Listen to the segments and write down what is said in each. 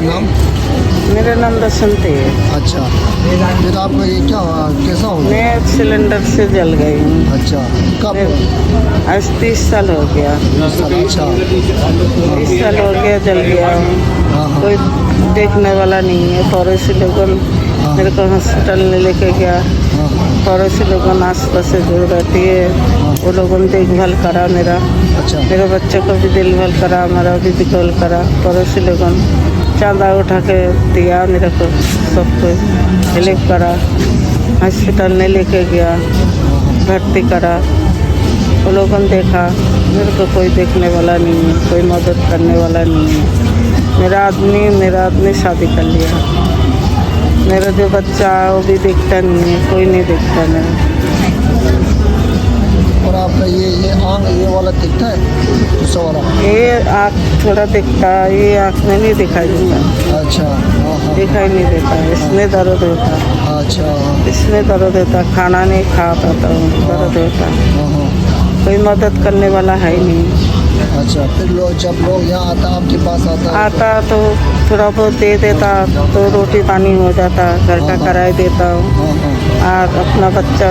नाम? मेरा नाम बसंती है। अच्छा, फिर आपका ये क्या कैसा हो गया? मैं सिलेंडर से जल गई हूँ। अच्छा, कब? आज 30 साल हो गया। अच्छा, 30 साल हो गया जल गया हूँ। हाँ हाँ कोई देखने वाला नहीं है। पड़ोसी लोगों मेरे को हॉस्पिटल में लेके गया। हाँ पड़ोसी लोगों आस पास से जो रहती है वो लोगों ने देखभाल करा मेरा। अच्छा, मेरे बच्चों को भी देखभाल करा, हमारा भी देखभाल करा। पड़ोसी लोगों ने चांदा उठा के दिया मेरे को, सबको हेल्प करा। हॉस्पिटल में लेके गया, भर्ती करा। वो लोगों ने देखा, मेरे को कोई देखने वाला नहीं है, कोई मदद करने वाला नहीं है। मेरा आदमी शादी कर लिया। मेरा जो बच्चा है वो भी देखता नहीं है, कोई नहीं देखता मेरा। और आपका ये आंख ये वाला दिखता है दूसरा वाला? ये आँख थोड़ा दिखता है, ये आँख में नहीं दिखाई देता। अच्छा, हाँ हाँ, दिखाई नहीं देता, इसमें दर्द होता है। अच्छा, हाँ इसमें दर्द होता है, खाना नहीं खा पाता हूँ, दर्द होता है। हाँ, कोई मदद करने वाला है ही नहीं। अच्छा। फिर जब लोग यहाँ आता आपके पास आता तो थोड़ा बहुत दे देता तो रोटी पानी हो जाता, घर का किराया देता हूँ हाँ हाँ, और अपना बच्चा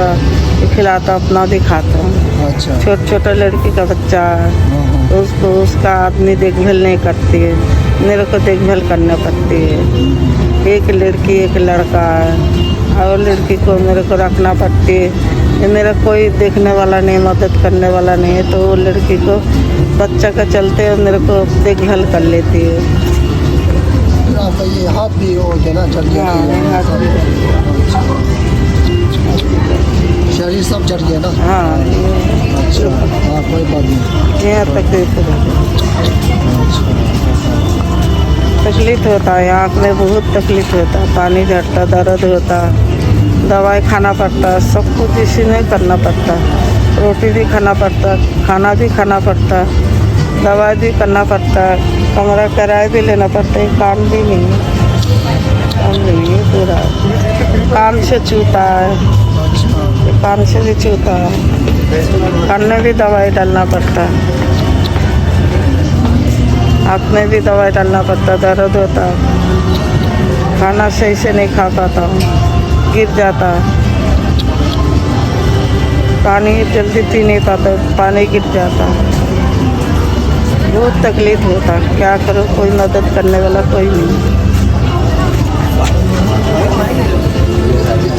खिलाता, अपना भी खाता हूँ। अच्छा, छोटा लड़की का बच्चा है, हाँ हाँ, तो उसका आदमी देखभाल नहीं करती है, मेरे को देखभाल करना पड़ती है। एक लड़की एक लड़का है और लड़की को मेरे को रखना पड़ती है। ये मेरा कोई देखने वाला नहीं, मदद करने वाला नहीं है, तो वो लड़की को बच्चा का चलते मेरे को देखभाल कर लेती है। फिर आपका ये हाथ भी हो गया ना, जल गया? हाँ, हाथ भी। शरीर सब जल गया ना? हाँ, अच्छा, हाँ कोई बात नहीं। यहाँ तकलीफ होता है, आँख में बहुत तकलीफ होता है, पानी झड़ता, दर्द होता, दवाई खाना पड़ता, सब कुछ इसी में करना पड़ता। रोटी भी खाना पड़ता, खाना भी खाना पड़ता, दवाई भी करना पड़ता, कमरा किराया भी लेना पड़ता है। काम भी नहीं है, काम नहीं है पूरा, काम से चूता है, काम से भी चूता है, कान में भी दवाई डालना पड़ता, हाथ में भी दवाई डालना पड़ता, दर्द होता, खाना सही से नहीं खा पाता हूँ, गिर जाता, पानी जल्दी पी नहीं पाता, पानी गिर जाता, बहुत तकलीफ होता। क्या करो, कोई मदद करने वाला कोई नहीं।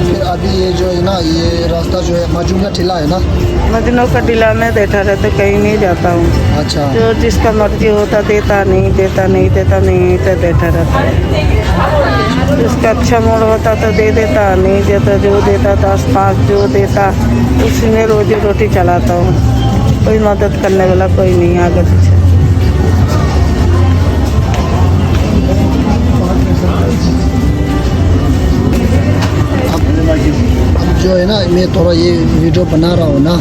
फिर अभी ये जो है ना, ये रास्ता जो है मजनू का टीला है ना? मजनू का टीला में बैठा रहता, कहीं नहीं जाता हूँ। अच्छा, जो जिसका मर्जी होता देता नहीं, देता नहीं, देता नहीं, तो बैठा रहता है। जिसका अच्छा मूड होता तो दे देता, नहीं देता, जो देता 10-5 जो देता उसी में रोजी रोटी चलाता हूँ। कोई मदद करने वाला कोई नहीं आगे पीछे। जो है ना, मैं थोड़ा ये वीडियो बना रहा हूँ ना,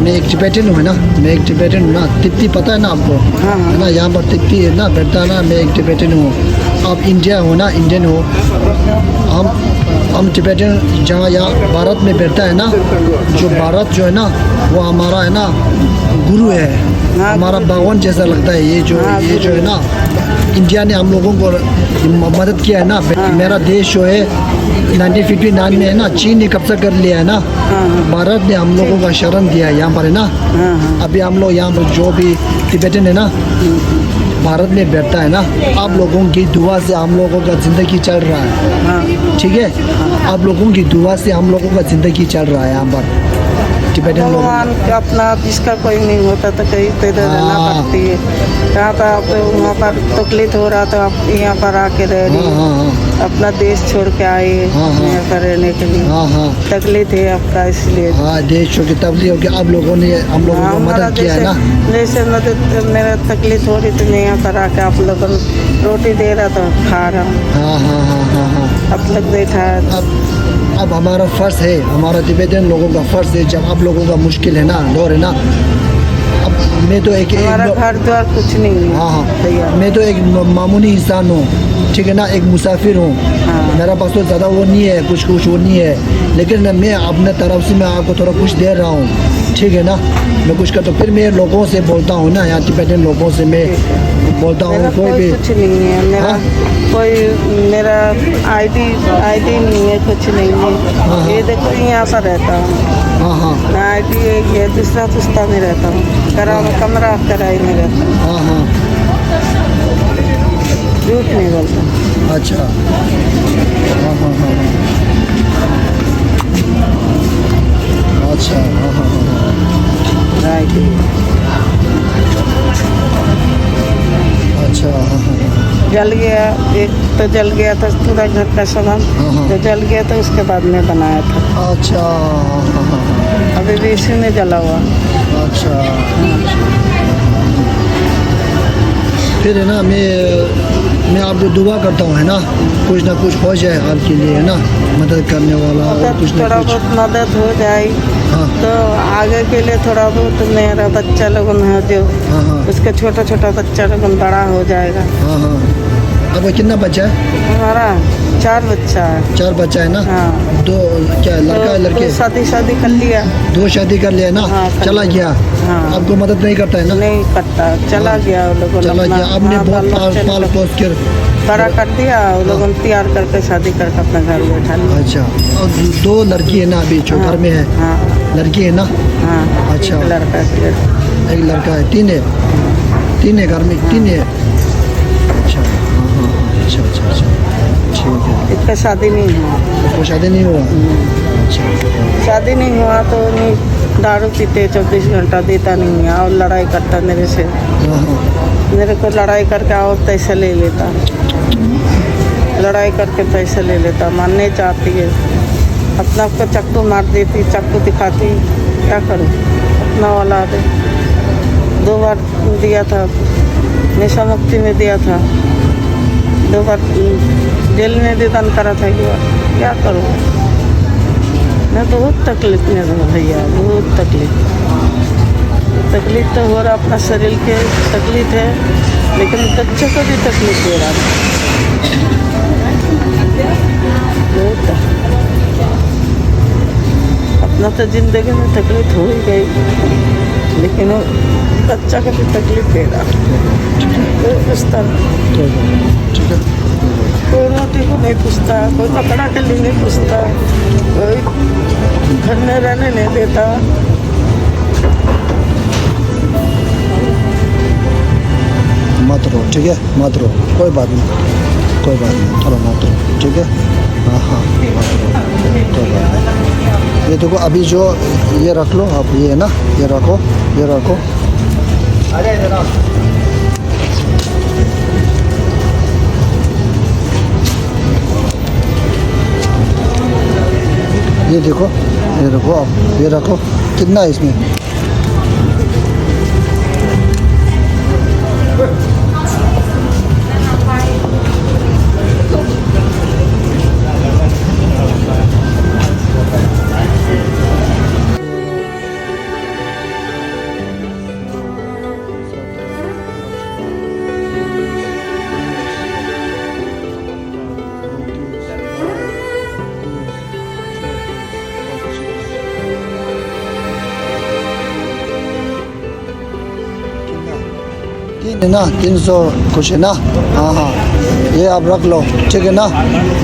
मैं एक टिबेटन हूँ ना, मैं एक टिबेटन हूँ ना। तिब्बती पता है ना आपको? हाँ, है ना, यहाँ पर तिब्बती है ना, बैठता है ना। मैं एक टिबेटन हूँ, आप इंडिया हो ना, इंडियन हो। हम टिबेटन जहाँ यहाँ भारत में बैठता है ना, जो भारत जो है ना वो हमारा है ना गुरु है, हमारा भगवान जैसा लगता है। ये जो है ना, इंडिया ने हम लोगों को मदद किया है ना। मेरा देश जो है 1959 में है ना, चीन ने कब्जा कर लिया है ना, भारत ने हम लोगों का शरण दिया है यहाँ पर है ना। अभी हम लोग यहाँ पर जो भी टिबेटन है ना, भारत में बैठता है ना, आप लोगों की दुआ से हम लोगों का ज़िंदगी चल रहा है, ठीक है? आप लोगों की दुआ से हम लोगों का ज़िंदगी चल रहा है यहाँ पर टिबेटन लोग। भगवान का अपना जिसका कोई नहीं होता तो कहीं पे रहना पड़ती है। यहाँ पर आप वहाँ पर तकलीफ हो रहा तो आप यहाँ पर आके रह रही, अपना देश छोड़ के आए यहाँ पर रहने के लिए। तकलीफ है आपका, इसलिए देश छोड़ के तकलीफ होगी। आप लोगों ने हम लोगों को मदद किया है ना। जैसे मदद मेरा तकलीफ हो रही तो मैं यहाँ पर आके आप लोगों रोटी दे रहा तो खा रहा हूँ। आप लोग बैठा है। अब हमारा फ़र्ज़ है, हमारा तिब्बतन लोगों का फ़र्ज़ है, जब आप लोगों का मुश्किल है ना, दौर है ना। अब मैं तो एक हमारा घर द्वार कुछ नहीं है। मैं तो एक मामूली इंसान हूँ, ठीक है ना, एक मुसाफिर हूँ। हाँ। मेरा पास तो ज़्यादा वो नहीं है, कुछ वो नहीं है, लेकिन मैं अपने तरफ से मैं आपको थोड़ा कुछ दे रहा हूँ, ठीक है ना। मैं कुछ करता हूँ, फिर मैं लोगों से बोलता हूँ ना, यहाँ तिब्बतियन लोगों से मैं बोलता मेरा हूँ, कोई कोई भी कुछ नहीं है, मेरा हाँ? कोई मेरा आईडी नहीं है, कुछ नहीं हाँ। है। ये देखो यहाँ पर रहता हूँ, हाँ हाँ ना आईडी है, दूसरा पुस्ता में रहता हूँ, कमरा किराए में रहता हूँ, हाँ हाँ, झूठ नहीं बोलता। अच्छा, हाँ हाँ हाँ हाँ, अच्छा, हाँ हाँ हाँ हाँ, आईडी अच्छा, हाँ हाँ हाँ, जल गया, एक तो जल गया था पूरा घर का सामान, हाँ। तो जल गया तो उसके बाद में बनाया था, अच्छा, हाँ हाँ हाँ हाँ, अभी भी इसी में जला हुआ। अच्छा। फिर है ना, मैं आपको दुआ करता हूँ, है ना, कुछ ना कुछ हो जाए आपके लिए, है ना, मदद करने वाला, और अगर कुछ ना थोड़ा कुछ। बहुत मदद हो जाए हाँ तो आगे के लिए थोड़ा बहुत मेरा बच्चा लोगन है जो हाँ हाँ उसका छोटा छोटा बच्चा लोगन बड़ा हो जाएगा। हाँ हाँ। अब कितना बच्चा है? हमारा 4 बच्चा है। 4 बच्चा है ना? हाँ। दो, क्या लड़का है लड़के? तो शादी कर लिया। 2 शादी कर लिया ना? हाँ, कर चला लिया। गया? हाँ। आपको मदद नहीं करता है ना? नहीं करता, चला गया वो लोगों चला गया, आपने बहुत पाल पोस कर बड़ा कर दिया, वो लोगों तैयार करके शादी करके अपने घर में बैठा लिया। अच्छा, और 2 लड़की है ना अभी जो घर में है? हाँ लड़की है ना? हाँ। अच्छा। एक लड़का की लड़की। एक लड़का है, 3 है? 3 है घर में, 3 है। अच्छा, हाँ हाँ हाँ, अच्छा अच्छा अच्छा, ठीक है। इसका शादी नहीं हुआ। उसको शादी नहीं हुआ? अच्छा, शादी नहीं हुआ तो नहीं, दारू पीते 24 घंटा, देता नहीं है और लड़ाई करता मेरे से। हाँ हाँ, मेरे को लड़ाई करके आओ पैसे ले लेता, लड़ाई करके पैसे ले लेता, मानने चाहती है, अपना को चाकू मार देती, चाकू दिखाती, क्या करूं, अपना औलाद है। 2 बार दिया था, नशा मुक्ति में दिया था, 2 बार जेल में भी बंद करा था, क्या करूं। मैं बहुत तकलीफ में हूँ भैया, बहुत तकलीफ तो हो रहा, अपना शरीर के तकलीफ है, लेकिन बच्चों को भी तकलीफ हो रहा है बहुत। अपना तो जिंदगी में तकलीफ हो ही गई, लेकिन वो बच्चा को भी तकलीफ दे रहा। कोई पूछता नहीं, ठीक है। कोई रोटी को नहीं पूछता, कोई कपड़ा के लिए नहीं पूछता, कोई घर में रहने नहीं देता। मत रो, ठीक है, मत रो, कोई बात नहीं, कोई बात नहीं, थोड़ा मत रो, ठीक है। हाँ हाँ, मत रो, कोई बात नहीं। ये देखो अभी जो ये रख लो आप, ये है ना, ये रखो, ये रखो। ये देखो, ये रखो आप, ये रखो। कितना है इसमें? तीन है ना, 300 कुछ है ना? हाँ हाँ, ये आप रख लो, ठीक है ना,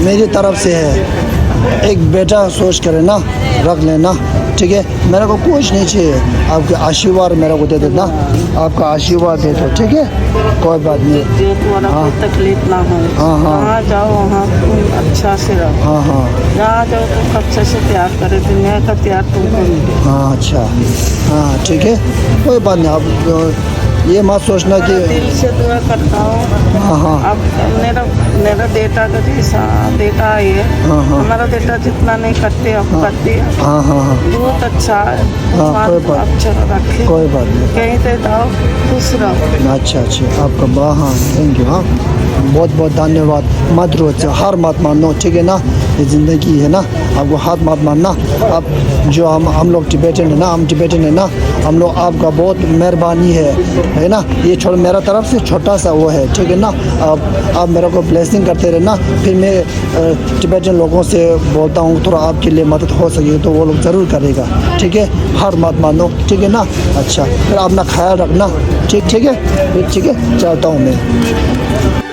मेरी तरफ से है। एक बेटा सोच कर है ना, रख लेना, ठीक है। मेरे को कुछ नहीं चाहिए, आपके आशीर्वाद मेरे को दे देना, आपका आशीर्वाद दे दो, ठीक है, कोई बात नहीं। जो तुम्हारा हाँ। कोई तकलीफ ना हो, हाँ, हाँ। वहाँ जाओ, वहाँ तुम अच्छा से रहो, हाँ हाँ जहाँ जाओ तुम अच्छे से प्यार करे, दुनिया का प्यार तुमको मिले। हाँ, अच्छा, हाँ ठीक है, कोई बात नहीं। आप ये मत सोचना कि दिल से दुआ करता हूँ। हाँ हाँ अब मेरा बेटा का जैसा बेटा है, हाँ, हाँ। हमारा बेटा जितना नहीं करते अब करते हैं, हाँ हाँ हाँ, बहुत अच्छा है। हाँ, भगवान कोई को बात- अच्छा रखे, कोई बात नहीं। कहीं पे जाओ खुश रहो। अच्छा अच्छा, आपका हाँ, थैंक यू। हाँ, बहुत बहुत धन्यवाद। मत रो, हार मत मानो, ठीक है ना। ये ज़िंदगी है ना, आपको हाथ मत मारना। अब जो हम लोग टिबेटन है ना, हम टिबेटन है ना, हम लोग आपका बहुत मेहरबानी है ना। ये छोड़ मेरा तरफ से छोटा सा वो है, ठीक है ना। आप मेरे को ब्लेसिंग करते रहना, फिर मैं टिबेटन लोगों से बोलता हूँ थोड़ा आपके लिए मदद हो सके तो वो लोग ज़रूर करेगा, ठीक है। हार मत मानो, ठीक है ना। अच्छा, फिर अपना ख्याल रखना, ठीक है, फिर ठीक है, चलता हूँ मैं।